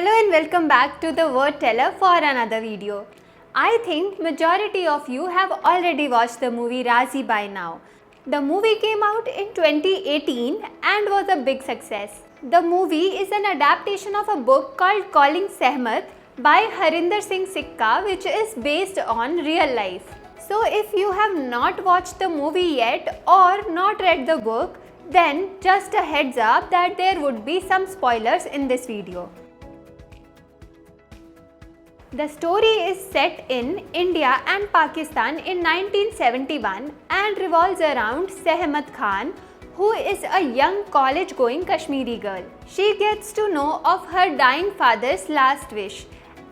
Hello and welcome back to the Word Teller for another video. I think majority of you have already watched the movie Raazi by now. The movie came out in 2018 and was a big success. The movie is an adaptation of a book called Calling Sehmat by Harinder Singh Sikka, which is based on real life. So if you have not watched the movie yet or not read the book, then just a heads up that there would be some spoilers in this video. The story is set in India and Pakistan in 1971 and revolves around Sehmat Khan, who is a young college-going Kashmiri girl. She gets to know of her dying father's last wish.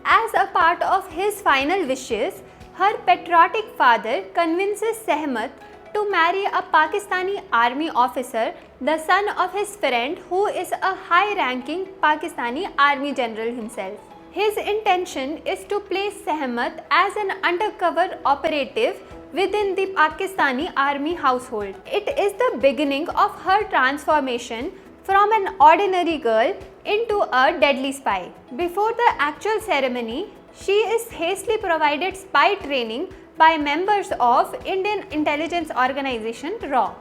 As a part of his final wishes, her patriotic father convinces Sehmat to marry a Pakistani army officer, the son of his friend who is a high-ranking Pakistani army general himself. His intention is to place Sehmat as an undercover operative within the Pakistani army household. It is the beginning of her transformation from an ordinary girl into a deadly spy. Before the actual ceremony, she is hastily provided spy training by members of Indian intelligence organization RAW.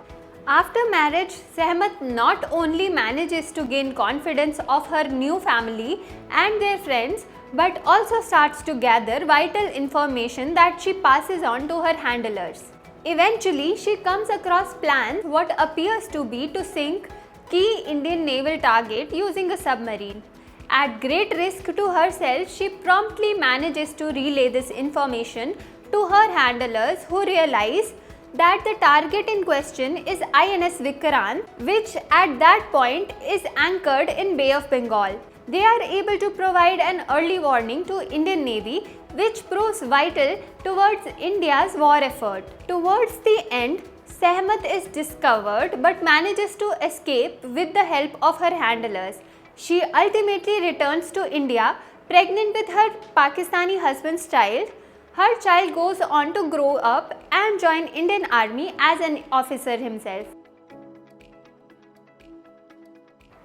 After marriage, Sehmat not only manages to gain confidence of her new family and their friends, but also starts to gather vital information that she passes on to her handlers. Eventually, she comes across plans what appears to be to sink key Indian naval target using a submarine. At great risk to herself, she promptly manages to relay this information to her handlers, who realize that the target in question is INS Vikrant, which at that point is anchored in Bay of Bengal. They are able to provide an early warning to Indian Navy, which proves vital towards India's war effort. Towards the end, Sehmat is discovered but manages to escape with the help of her handlers. She ultimately returns to India pregnant with her Pakistani husband's child. Her child goes on to grow up and join Indian Army as an officer himself.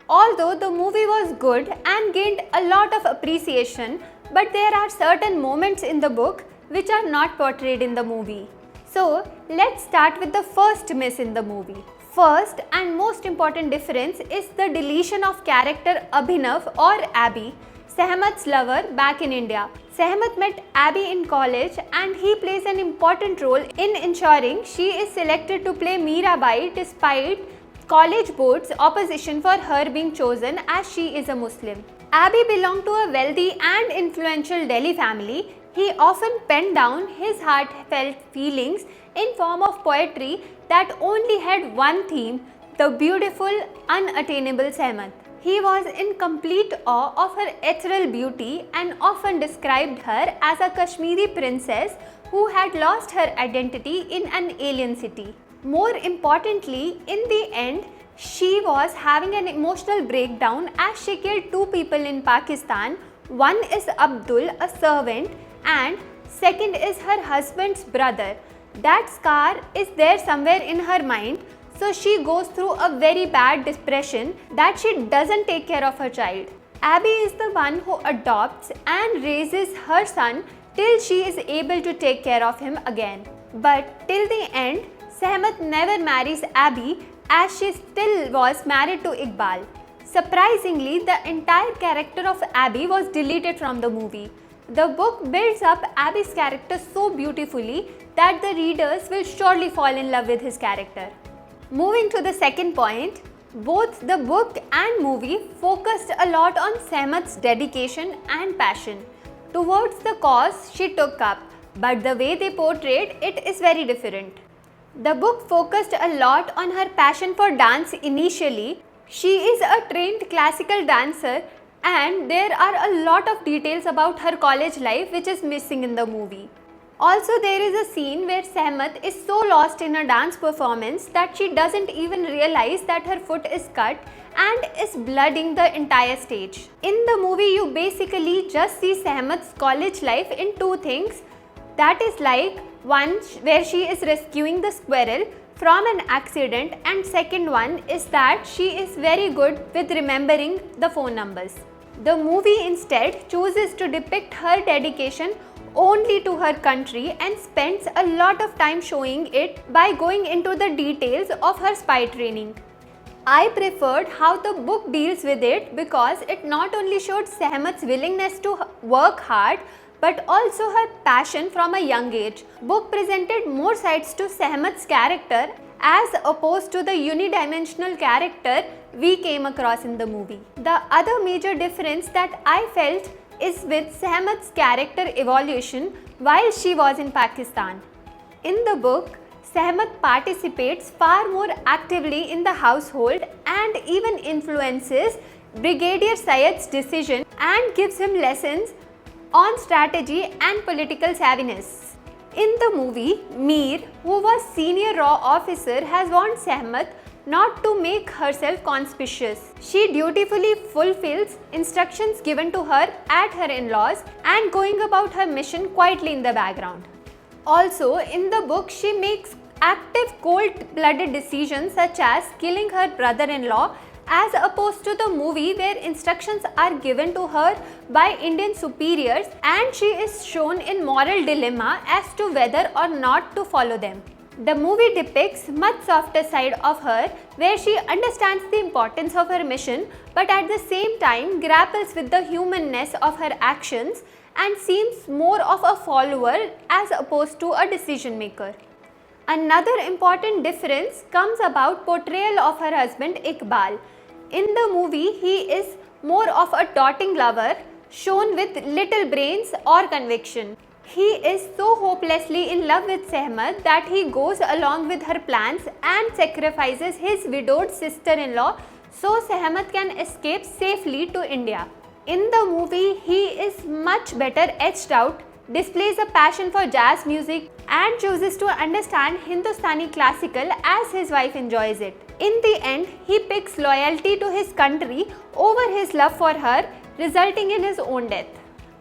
Although the movie was good and gained a lot of appreciation, but there are certain moments in the book which are not portrayed in the movie. So let's start with the first miss in the movie. First and most important difference is the deletion of character Abhinav or Abby, Sehmat's lover back in India. Sehmat met Abby in college and he plays an important role in ensuring she is selected to play Mirabai despite college board's opposition for her being chosen as she is a Muslim. Abby belonged to a wealthy and influential Delhi family. He often penned down his heartfelt feelings in form of poetry that only had one theme, the beautiful, unattainable Sehmat. He was in complete awe of her ethereal beauty and often described her as a Kashmiri princess who had lost her identity in an alien city. More importantly, in the end, she was having an emotional breakdown as she killed two people in Pakistan. One is Abdul, a servant, and second is her husband's brother. That scar is there somewhere in her mind. So she goes through a very bad depression that she doesn't take care of her child. Abby is the one who adopts and raises her son till she is able to take care of him again. But till the end, Sehmat never marries Abby as she still was married to Iqbal. Surprisingly, the entire character of Abby was deleted from the movie. The book builds up Abby's character so beautifully that the readers will surely fall in love with his character. Moving to the second point, both the book and movie focused a lot on Sehmat's dedication and passion towards the cause she took up, but the way they portrayed it is very different. The book focused a lot on her passion for dance initially. She is a trained classical dancer and there are a lot of details about her college life which is missing in the movie. Also, there is a scene where Sehmat is so lost in a dance performance that she doesn't even realize that her foot is cut and is blooding the entire stage. In the movie, you basically just see Sehmat's college life in two things. That is like one where she is rescuing the squirrel from an accident, and second one is that she is very good with remembering the phone numbers. The movie instead chooses to depict her dedication only to her country and spends a lot of time showing it by going into the details of her spy training. I preferred how the book deals with it because it not only showed Sehmat's willingness to work hard but also her passion from a young age. Book presented more sides to Sehmat's character as opposed to the unidimensional character we came across in the movie. The other major difference that I felt is with Sehmat's character evolution while she was in Pakistan. In the book, Sehmat participates far more actively in the household and even influences Brigadier Syed's decision and gives him lessons on strategy and political savviness. In the movie, Mir, who was senior raw officer, has warned Sehmat not to make herself conspicuous. She dutifully fulfills instructions given to her at her in-laws and going about her mission quietly in the background. Also, in the book, she makes active cold-blooded decisions such as killing her brother-in-law as opposed to the movie where instructions are given to her by Indian superiors and she is shown in moral dilemma as to whether or not to follow them. The movie depicts much softer side of her where she understands the importance of her mission but at the same time grapples with the humanness of her actions and seems more of a follower as opposed to a decision maker. Another important difference comes about portrayal of her husband Iqbal. In the movie, he is more of a doting lover shown with little brains or conviction. He is so hopelessly in love with Sehmat that he goes along with her plans and sacrifices his widowed sister-in-law so Sehmat can escape safely to India. In the movie, he is much better etched out, displays a passion for jazz music and chooses to understand Hindustani classical as his wife enjoys it. In the end, he picks loyalty to his country over his love for her, resulting in his own death.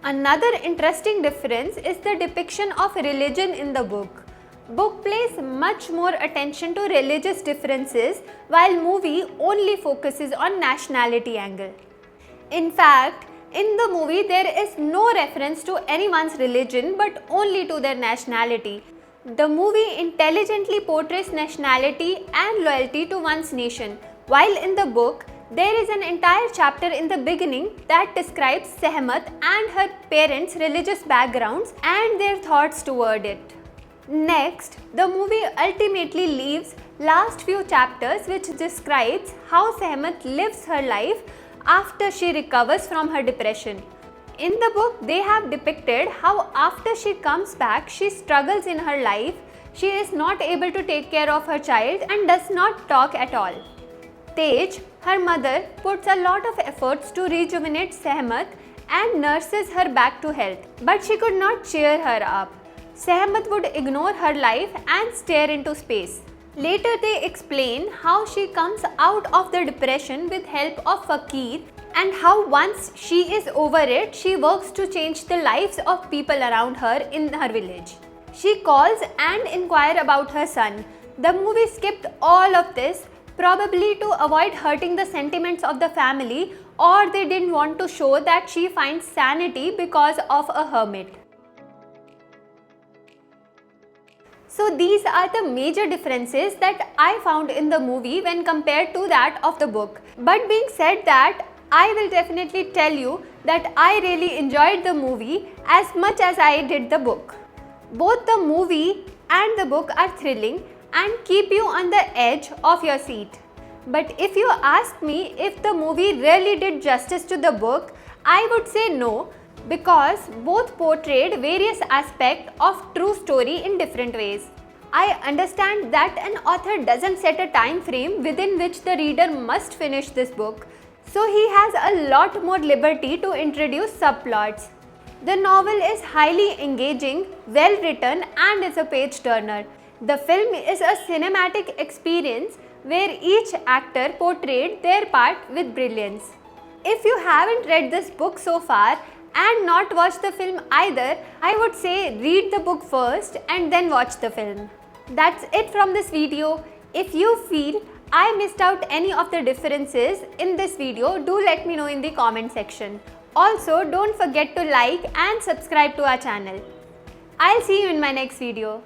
Another interesting difference is the depiction of religion in the book. Book pays much more attention to religious differences while movie only focuses on nationality angle. In fact, in the movie there is no reference to anyone's religion but only to their nationality. The movie intelligently portrays nationality and loyalty to one's nation, while in the book there is an entire chapter in the beginning that describes Sehmat and her parents' religious backgrounds and their thoughts toward it. Next, the movie ultimately leaves last few chapters which describes how Sehmat lives her life after she recovers from her depression. In the book, they have depicted how after she comes back, she struggles in her life, she is not able to take care of her child and does not talk at all. Tej, her mother, puts a lot of efforts to rejuvenate Sehmat and nurses her back to health, but she could not cheer her up. Sehmat would ignore her life and stare into space. Later they explain how she comes out of the depression with help of Fakir and how once she is over it, she works to change the lives of people around her in her village. She calls and inquires about her son. The movie skipped all of this, probably to avoid hurting the sentiments of the family, or they didn't want to show that she finds sanity because of a hermit. So these are the major differences that I found in the movie when compared to that of the book. But being said that, I will definitely tell you that I really enjoyed the movie as much as I did the book. Both the movie and the book are thrilling and keep you on the edge of your seat. But if you ask me if the movie really did justice to the book, I would say no, because both portrayed various aspects of true story in different ways. I understand that an author doesn't set a time frame within which the reader must finish this book, so he has a lot more liberty to introduce subplots. The novel is highly engaging, well written and is a page turner. The film is a cinematic experience where each actor portrayed their part with brilliance. If you haven't read this book so far and not watched the film either, I would say read the book first and then watch the film. That's it from this video. If you feel I missed out any of the differences in this video, do let me know in the comment section. Also, don't forget to like and subscribe to our channel. I'll see you in my next video.